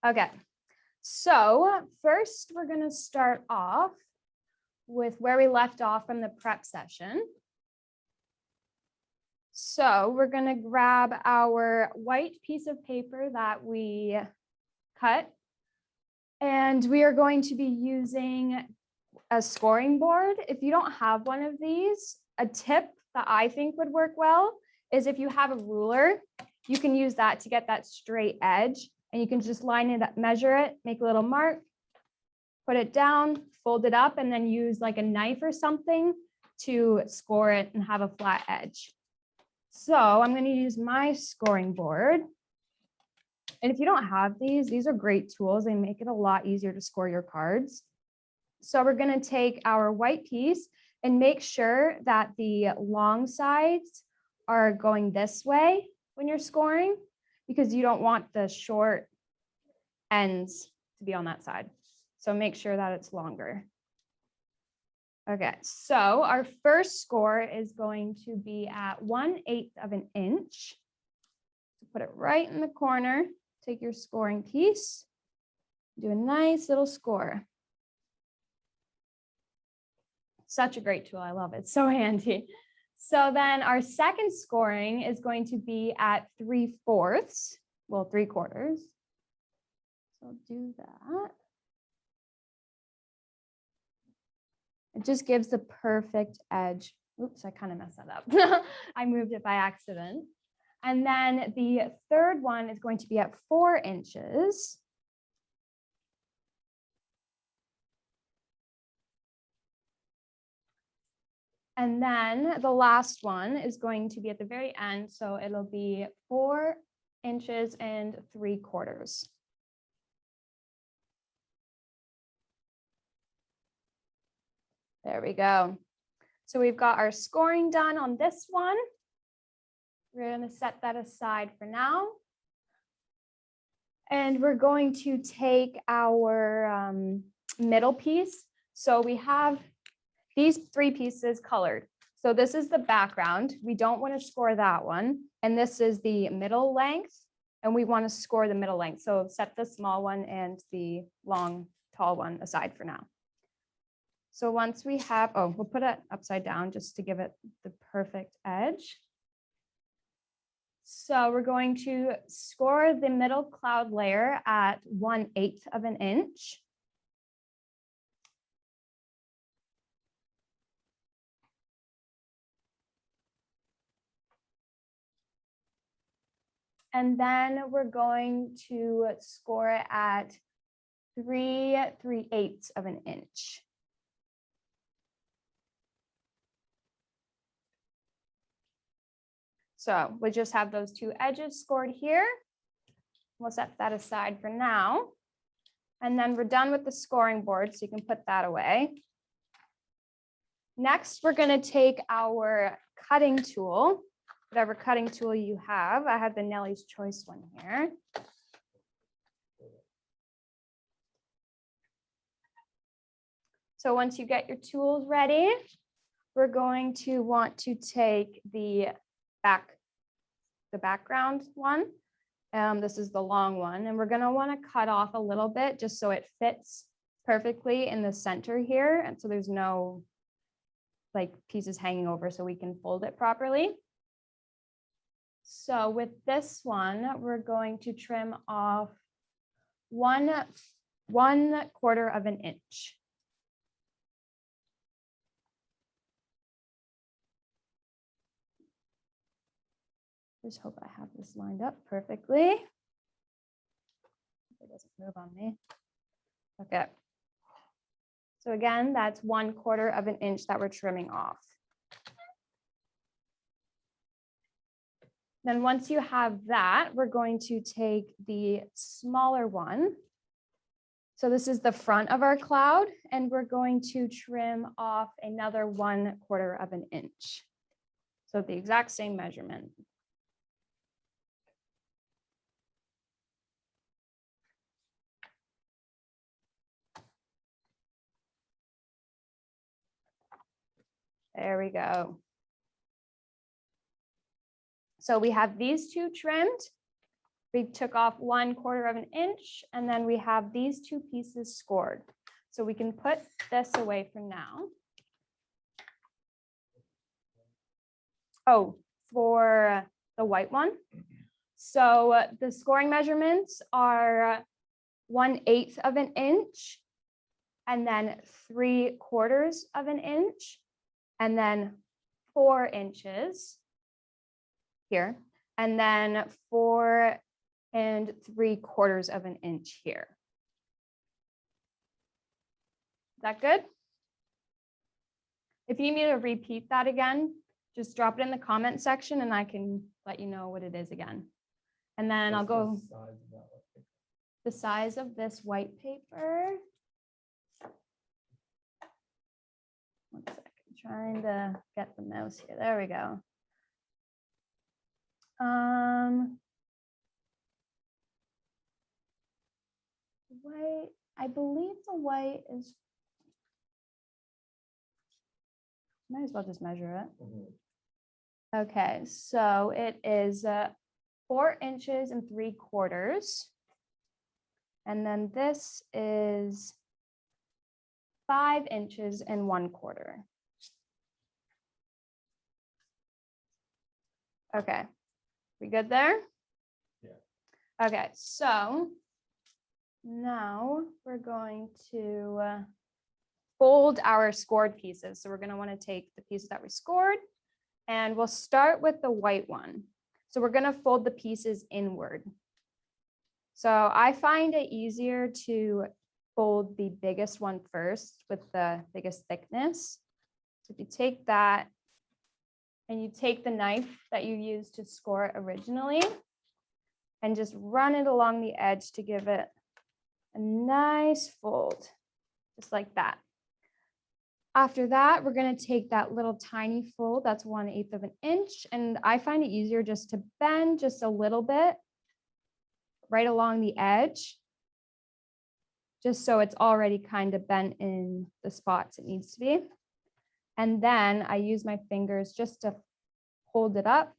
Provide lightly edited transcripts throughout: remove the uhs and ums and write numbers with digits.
Okay, so first we're going to start off with where we left off from the prep session. So we're going to grab our white piece of paper that we cut, and we are going to be using a scoring board. If you don't have one of these, a tip that I think would work well is if you have a ruler, you can use that to get that straight edge, and you can just line it up, measure it, make a little mark, put it down, fold it up, and then use like a knife or something to score it and have a flat edge. So I'm going to use my scoring board. And if you don't have these are great tools. They make it a lot easier to score your cards. So we're going to take our white piece and make sure that the long sides are going this way when you're scoring, because you don't want the short ends to be on that side. So make sure that it's longer. Okay, so our first score is going to be at 1/8 of an inch. So put it right in the corner. Take your scoring piece, do a nice little score. Such a great tool. I love it. It's so handy. So then our second scoring is going to be at 3/4, well, 3/4. So I'll do that. It just gives the perfect edge. Oops, I kind of messed that up. I moved it by accident. And then the third one is going to be at 4 inches. And then the last one is going to be at the very end. So it'll be 4 inches and 3/4. There we go. So we've got our scoring done on this one. We're going to set that aside for now. And we're going to take our middle piece. So we have these 3 pieces colored. So this is the background. We don't want to score that one. And this is the middle length. And we want to score the middle length. So set the small one and the long, tall one aside for now. So once we have, we'll put it upside down just to give it the perfect edge. So we're going to score the middle cloud layer at 1/8 of an inch. And then we're going to score it at 3/3/8 of an inch. So we just have those 2 edges scored here. We'll set that aside for now. And then we're done with the scoring board, so you can put that away. Next, we're going to take our cutting tool, whatever cutting tool you have. I have the Nellie's Choice one here. So once you get your tools ready, we're going to want to take the background one. This is the long one, and we're going to want to cut off a little bit just so it fits perfectly in the center here, and so there's no like pieces hanging over, so we can fold it properly. So with this one, we're going to trim off 1/4 of an inch. Just hope I have this lined up perfectly. It doesn't move on me. Okay. So again, that's 1/4 of an inch that we're trimming off. Then once you have that, we're going to take the smaller one. So this is the front of our cloud, and we're going to trim off another 1/4 of an inch. So the exact same measurement. There we go. So we have these 2 trimmed. We took off 1/4 of an inch, and then we have these two pieces scored. So we can put this away for now. Oh, for the white one. So the scoring measurements are 1/8 of an inch, and then 3/4 of an inch, and then 4 inches here, and then 4 3/4 of an inch here. Is that good? If you need me to repeat that again, just drop it in the comment section and I can let you know what it is again. And then I'll go the size of this white paper. One second, trying to get the mouse here. There we go. White, I believe the white is, might as well just measure it. Okay, so it is 4 inches and 3/4. And then this is 5 inches and 1/4. Okay, we good there? Yeah. Okay, so now we're going to fold our scored pieces. So we're going to want to take the pieces that we scored, and we'll start with the white one. So we're going to fold the pieces inward. So I find it easier to fold the biggest one first with the biggest thickness. So if you take that and you take the knife that you used to score it originally and just run it along the edge to give it a nice fold, just like that. After that, we're going to take that little tiny fold, that's 1/8 of an inch, and I find it easier just to bend just a little bit right along the edge, just so it's already kind of bent in the spots it needs to be. And then I use my fingers just to hold it up,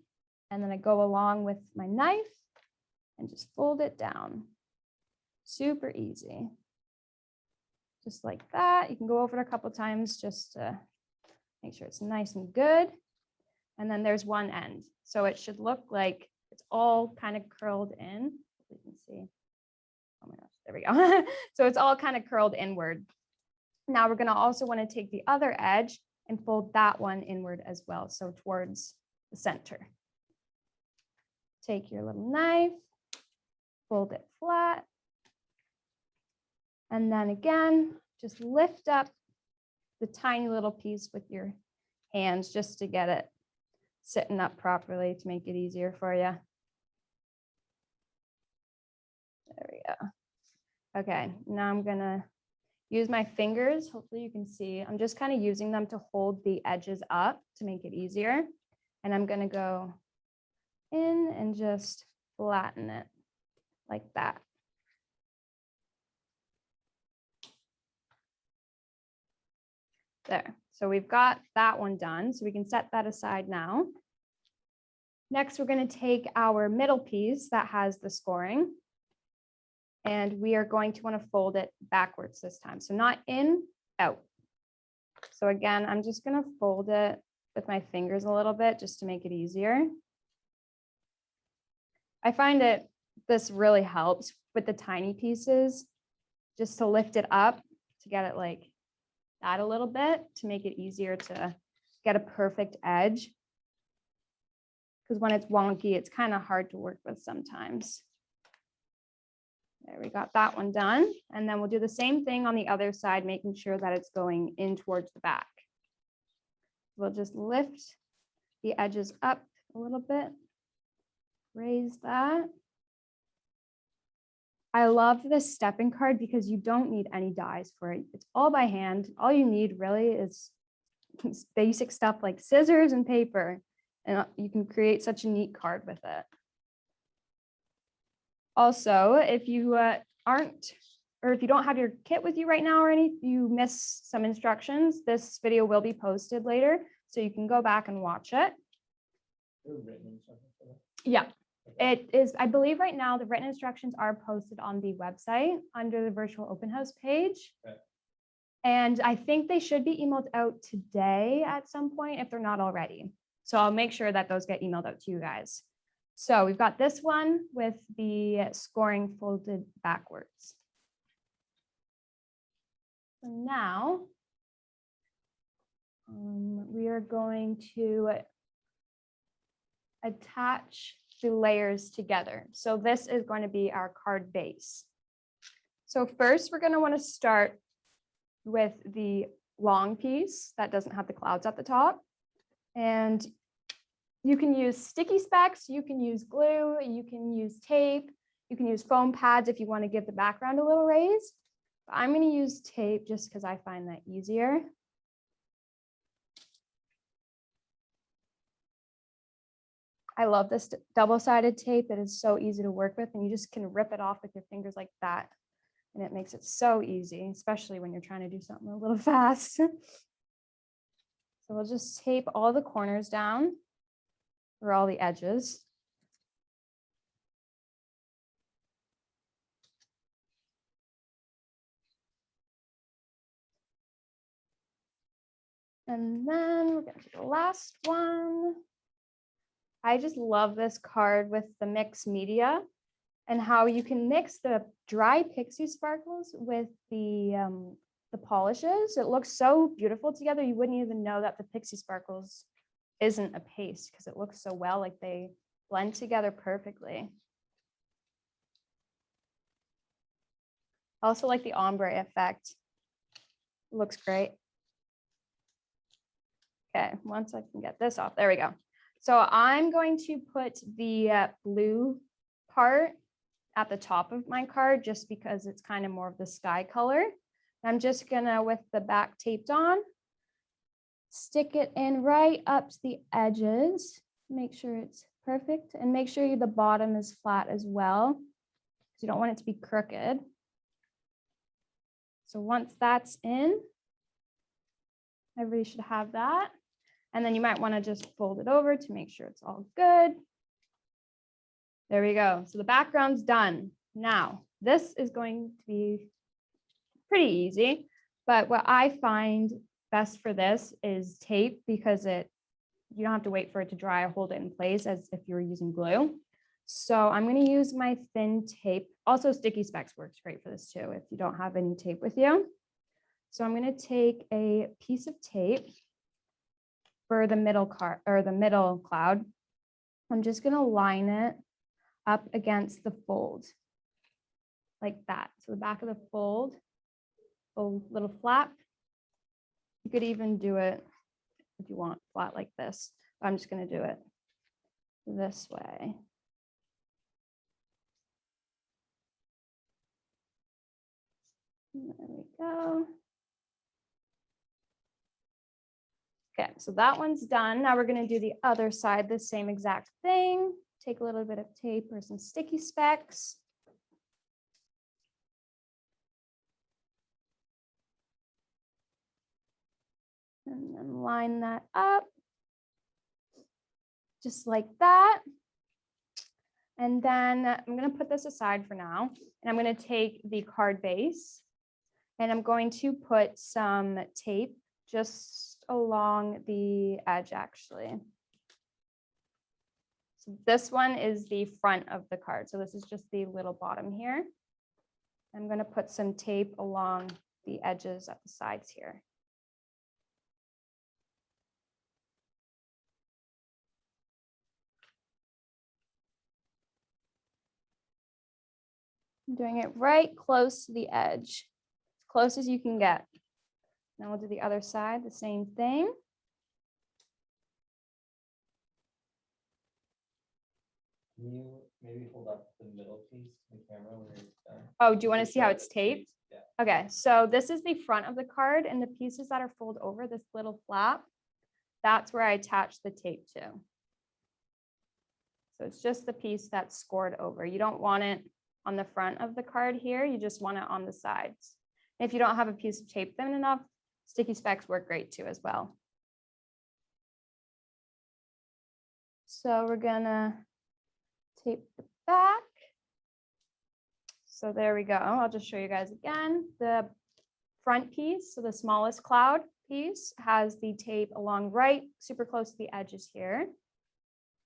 and then I go along with my knife and just fold it down. Super easy. Just like that. You can go over it a couple times just to make sure it's nice and good. And then there's one end. So it should look like it's all kind of curled in. You can see. Oh my gosh, there we go. So it's all kind of curled inward. Now we're going to also want to take the other edge and fold that one inward as well. So towards the center. Take your little knife, fold it flat. And then again, just lift up the tiny little piece with your hands just to get it sitting up properly to make it easier for you. There we go. Okay, now I'm gonna use my fingers. Hopefully you can see. I'm just kind of using them to hold the edges up to make it easier. And I'm gonna go in and just flatten it like that. There, so we've got that one done, so we can set that aside now. Next, we're going to take our middle piece that has the scoring, and we are going to want to fold it backwards this time. So not in, out. So again, I'm just going to fold it with my fingers a little bit just to make it easier. I find this really helps with the tiny pieces, just to lift it up to get it like that a little bit to make it easier to get a perfect edge. Because when it's wonky, it's kind of hard to work with sometimes. There, we got that one done. And then we'll do the same thing on the other side, making sure that it's going in towards the back. We'll just lift the edges up a little bit, raise that. I love this stepping card because you don't need any dies for it. It's all by hand. All you need really is basic stuff like scissors and paper, and you can create such a neat card with it. Also, if you if you don't have your kit with you right now or you miss some instructions, this video will be posted later, so you can go back and watch it. Yeah. It is, I believe right now the written instructions are posted on the website under the virtual open house page. Okay. And I think they should be emailed out today at some point if they're not already. So I'll make sure that those get emailed out to you guys. So we've got this one with the scoring folded backwards. So now we are going to attach the layers together. So this is going to be our card base. So first we're going to want to start with the long piece that doesn't have the clouds at the top. And you can use sticky specs, you can use glue, you can use tape, you can use foam pads if you want to give the background a little raise. But I'm going to use tape just because I find that easier. I love this double-sided tape. It is so easy to work with, and you just can rip it off with your fingers like that. And it makes it so easy, especially when you're trying to do something a little fast. So we'll just tape all the corners down or all the edges. And then we're going to do the last one. I just love this card with the mixed media and how you can mix the dry pixie sparkles with the polishes. It looks so beautiful together. You wouldn't even know that the pixie sparkles isn't a paste because it looks so well, like they blend together perfectly. I also like the ombre effect. It looks great. Okay, once I can get this off, there we go. So I'm going to put the blue part at the top of my card just because it's kind of more of the sky color. I'm just gonna, with the back taped on, stick it in right up to the edges, make sure it's perfect, and make sure the bottom is flat as well, because you don't want it to be crooked. So once that's in, everybody should have that. And then you might want to just fold it over to make sure it's all good. There we go. So the background's done. Now, this is going to be pretty easy, but what I find best for this is tape because you don't have to wait for it to dry or hold it in place as if you were using glue. So I'm going to use my thin tape. Also, sticky specs works great for this too if you don't have any tape with you. So I'm going to take a piece of tape for the middle card or the middle cloud. I'm just going to line it up against the fold like that. So the back of the fold, a little flap. You could even do it if you want flat like this. I'm just going to do it this way. There we go. Okay, so that one's done. Now we're going to do the other side, the same exact thing. Take a little bit of tape or some sticky specs. And then line that up. Just like that. And then I'm going to put this aside for now. And I'm going to take the card base and I'm going to put some tape just along the edge actually. So this one is the front of the card. So this is just the little bottom here. I'm going to put some tape along the edges at the sides here. I'm doing it right close to the edge, as close as you can get. Now we'll do the other side, the same thing. Can you maybe hold up the middle piece of the camera when you're done? Oh, do you want to see how it's taped? Yeah. Okay, so this is the front of the card and the pieces that are folded over this little flap, that's where I attach the tape to. So it's just the piece that's scored over. You don't want it on the front of the card here, you just want it on the sides. If you don't have a piece of tape thin enough, sticky specs work great too as well. So we're gonna tape the back. So there we go. I'll just show you guys again. The front piece, so the smallest cloud piece, has the tape along right, super close to the edges here.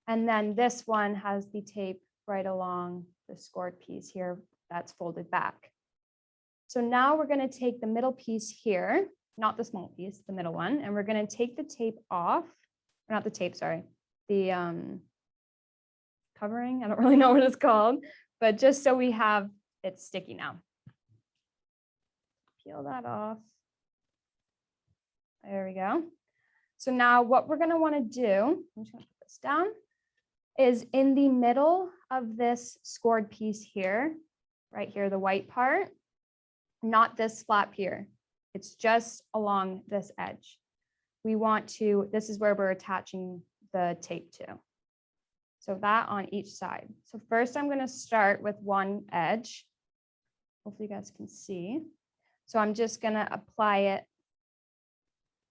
And then this one has the tape right along the scored piece here that's folded back. So now we're going to take the middle piece here, not the small piece, the middle one, and we're going to take the tape off, or not the tape, sorry, the covering. I don't really know what it's called, but just so we have it sticky now. Peel that off. There we go. So now what we're going to want to do, I'm just going to put this down, is in the middle of this scored piece here, right here, the white part, not this flap here. It's just along this edge. We want to, this is where we're attaching the tape to. So that on each side. So first I'm going to start with one edge. Hopefully you guys can see. So I'm just going to apply it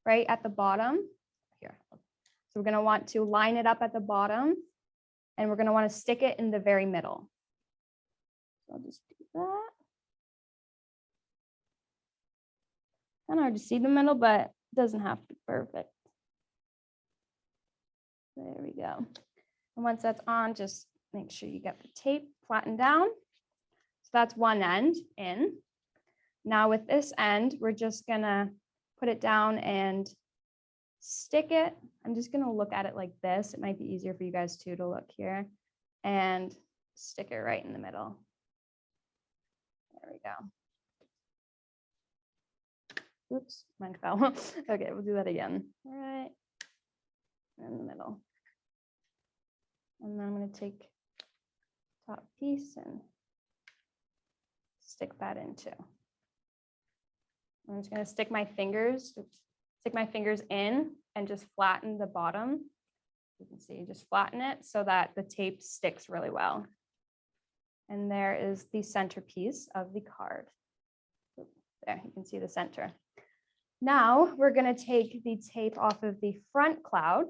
right at the bottom here. So we're going to want to line it up at the bottom, and we're going to want to stick it in the very middle. So I'll just do that. Kind of hard to see the middle, but it doesn't have to be perfect. There we go. And once that's on, just make sure you get the tape flattened down. So that's one end in. Now with this end, we're just gonna put it down and stick it. I'm just gonna look at it like this. It might be easier for you guys too to look here, and stick it right in the middle. There we go. Oops, mine fell. Okay, we'll do that again. Right in the middle. And then I'm going to take top piece and stick that in too. I'm just going to stick my fingers in and just flatten the bottom. You can see, just flatten it so that the tape sticks really well. And there is the centerpiece of the card. There, you can see the center. Now we're going to take the tape off of the front cloud.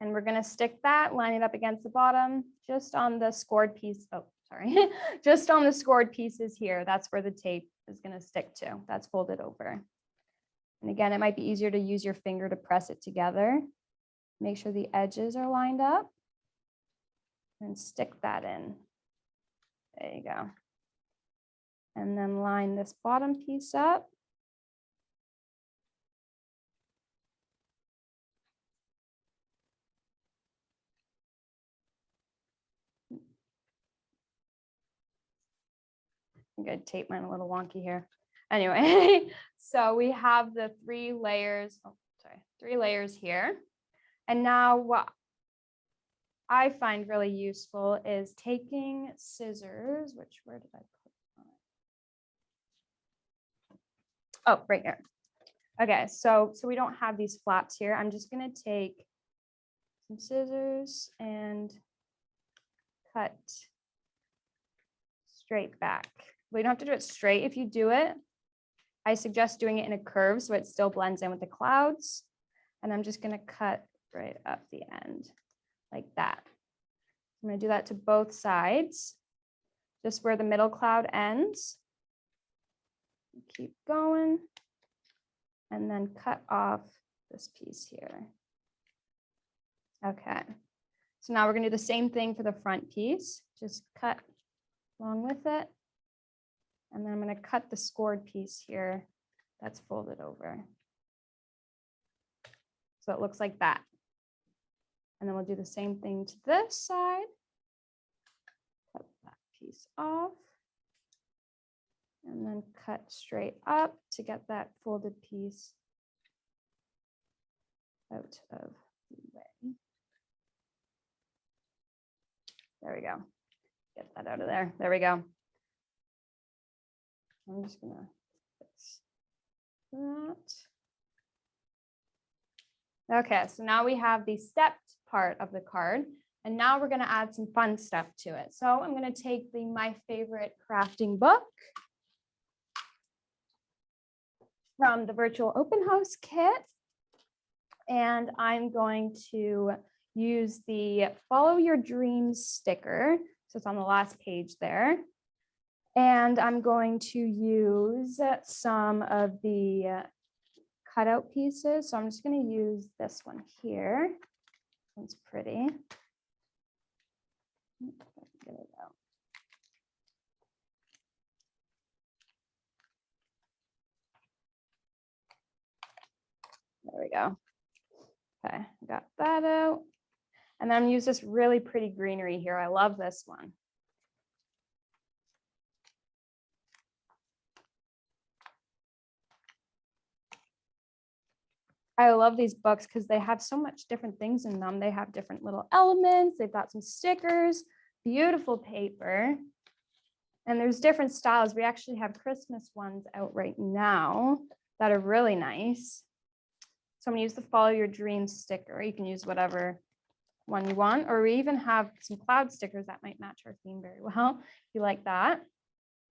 And we're going to stick that, line it up against the bottom, just on the scored piece. Oh, sorry. Just on the scored pieces here. That's where the tape is going to stick to. That's folded over. And again, it might be easier to use your finger to press it together. Make sure the edges are lined up and stick that in. There you go. And then line this bottom piece up. I'm going to tape mine a little wonky here. Anyway, so we have the three layers here. And now what I find really useful is taking scissors, where did I put on? Oh, right here. Okay, so we don't have these flaps here. I'm just going to take some scissors and cut straight back. We don't have to do it straight. If you do it, I suggest doing it in a curve so it still blends in with the clouds. And I'm just going to cut right up the end like that. I'm going to do that to both sides, just where the middle cloud ends. Keep going, and then cut off this piece here. Okay, so now we're going to do the same thing for the front piece. Just cut along with it, and then I'm going to cut the scored piece here that's folded over. So it looks like that. And then we'll do the same thing to this side. Cut that piece off. And then cut straight up to get that folded piece out of the way. There we go. Get that out of there. There we go. I'm just gonna fix that. Okay, so now we have the stepped part of the card, and now we're going to add some fun stuff to it. So I'm going to take the My Favorite Crafting book from the virtual open house kit, And I'm going to use the Follow Your Dreams sticker. So it's on the last page there. And I'm going to use some of the cutout pieces. So I'm just going to use this one here. It's pretty. Get it out. There we go. Okay, got that out. And then I'm gonna use this really pretty greenery here. I love this one. I love these books because they have so much different things in them. They have different little elements. They've got some stickers, beautiful paper. And there's different styles. We actually have Christmas ones out right now that are really nice. So I'm gonna use the Follow Your Dreams sticker. You can use whatever one you want, or we even have some cloud stickers that might match our theme very well, if you like that.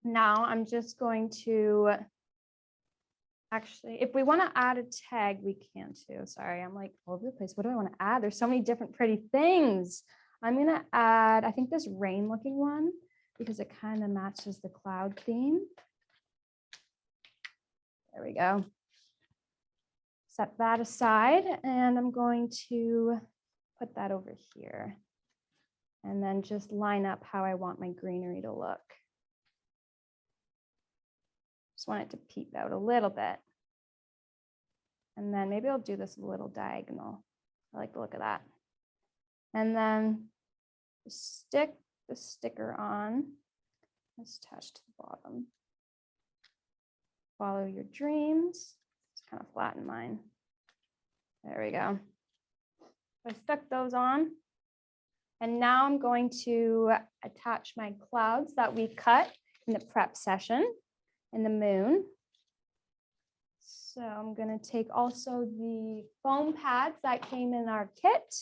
Now I'm just going to, actually, if we want to add a tag, we can too. Sorry, I'm like all over the place. What do I want to add? There's so many different pretty things. I'm gonna add, I think this rain looking one, because it kind of matches the cloud theme. There we go. Set that aside, and I'm going to put that over here and then just line up how I want my greenery to look. Just want it to peep out a little bit. And then maybe I'll do this a little diagonal. I like the look of that. And then stick the sticker on. It's attached to the bottom. Follow Your Dreams. It's kind of flatten mine. There we go. I stuck those on. And now I'm going to attach my clouds that we cut in the prep session in the moon. So I'm going to take also the foam pads that came in our kit.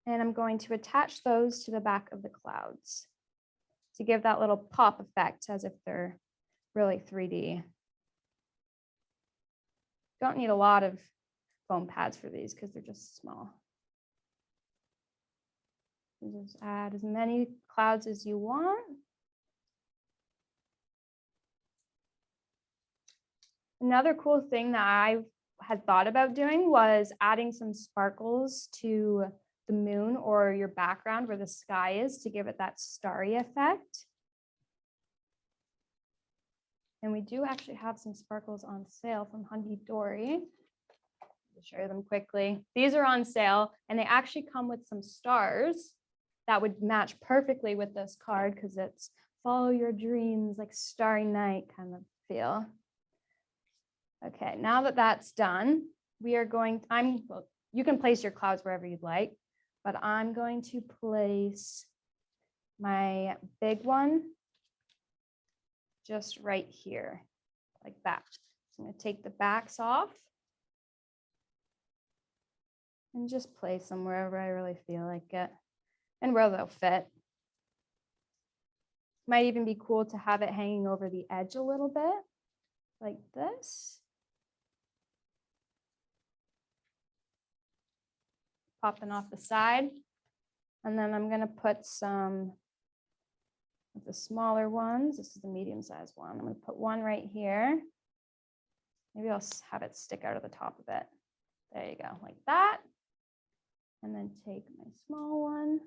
And I'm going to attach those to the back of the clouds to give that little pop effect as if they're really 3D. Don't need a lot of foam pads for these because they're just small. Just add as many clouds as you want. Another cool thing that I had thought about doing was adding some sparkles to the moon or your background where the sky is to give it that starry effect. And we do actually have some sparkles on sale from Hundy Dory. I'll show you them quickly. These are on sale and they actually come with some stars that would match perfectly with this card because it's follow your dreams, like starry night kind of feel. Okay, now that that's done, we are going, well, you can place your clouds wherever you'd like, but I'm going to place my big one just right here, like that. So I'm going to take the backs off and just place them wherever I really feel like it and where they'll fit. Might even be cool to have it hanging over the edge a little bit, like this. Popping off the side. And then I'm going to put some of the smaller ones. This is the medium-sized one. I'm going to put one right here. Maybe I'll have it stick out of the top of it. There you go, like that. And then take my small one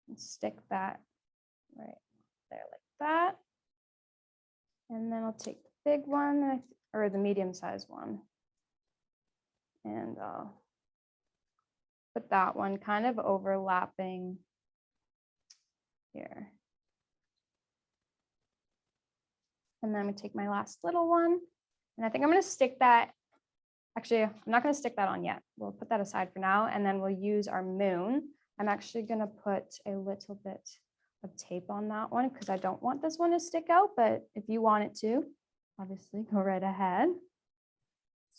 and stick that right there like that. And then I'll take the big one or the medium-sized one. And I'll put that one kind of overlapping here. And then I'm going to take my last little one. And I think I'm going to stick that. Actually, I'm not going to stick that on yet. We'll put that aside for now. And then we'll use our moon. I'm actually going to put a little bit of tape on that one because I don't want this one to stick out. But if you want it to, obviously go right ahead.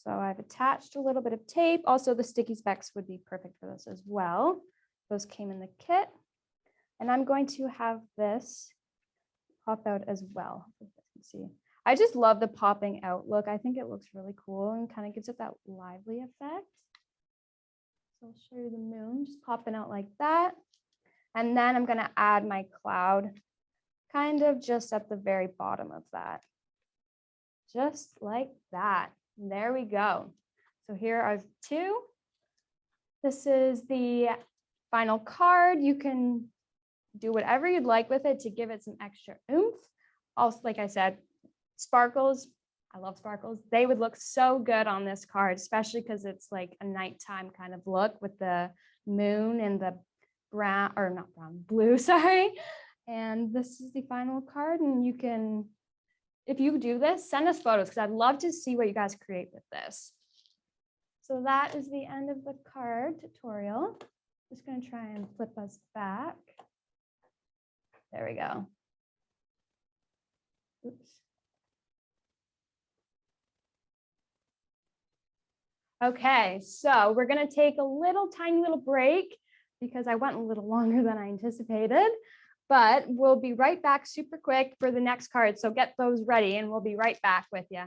So I've attached a little bit of tape. Also, the sticky specs would be perfect for this as well. Those came in the kit. And I'm going to have this pop out as well. See, I just love the popping out look. I think it looks really cool and kind of gives it that lively effect. So I'll show you the moon just popping out like that. And then I'm going to add my cloud kind of just at the very bottom of that. Just like that. And there we go. So here are 2. This is the final card. You can do whatever you'd like with it to give it some extra oomph. Also, like I said, sparkles. I love sparkles. They would look so good on this card, especially because it's like a nighttime kind of look with the moon and the brown, or not brown, blue, sorry. And this is the final card. And you can, if you do this, send us photos because I'd love to see what you guys create with this. So that is the end of the card tutorial. Just going to try and flip us back. There we go. Oops. Okay, so we're going to take a tiny little break because I went a little longer than I anticipated, but we'll be right back super quick for the next card. So get those ready and we'll be right back with you.